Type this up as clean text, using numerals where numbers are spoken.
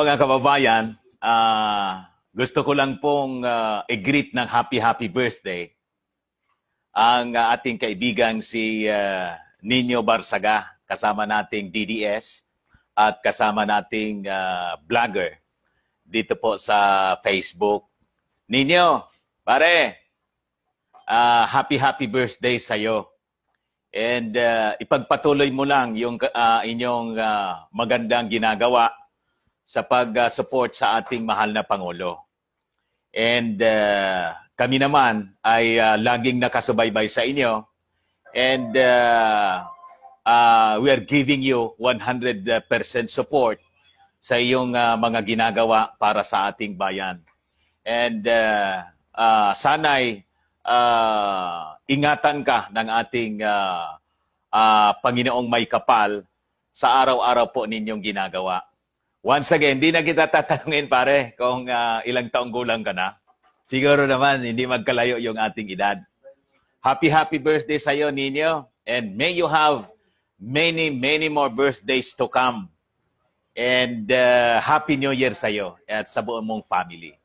Mga kababayan, gusto ko lang pong i-greet ng happy birthday ang ating kaibigang si Nino Barsaga, kasama nating DDS at kasama nating vlogger dito po sa Facebook. Nino, pare, happy birthday sa'yo. And ipagpatuloy mo lang yung inyong magandang ginagawa sa pag-support sa ating mahal na Pangulo. And kami naman ay laging nakasubaybay sa inyo. And we are giving you 100% support sa iyong mga ginagawa para sa ating bayan. And sana'y ingatan ka ng ating Panginoong may kapal sa araw-araw po ninyong ginagawa. Once again, hindi na kita tatanungin pare kung ilang taong gulang ka na. Siguro naman, hindi magkalayo yung ating edad. Happy birthday sa iyo, Nino. And may you have many more birthdays to come. And Happy New Year sa iyo at sa buong mong family.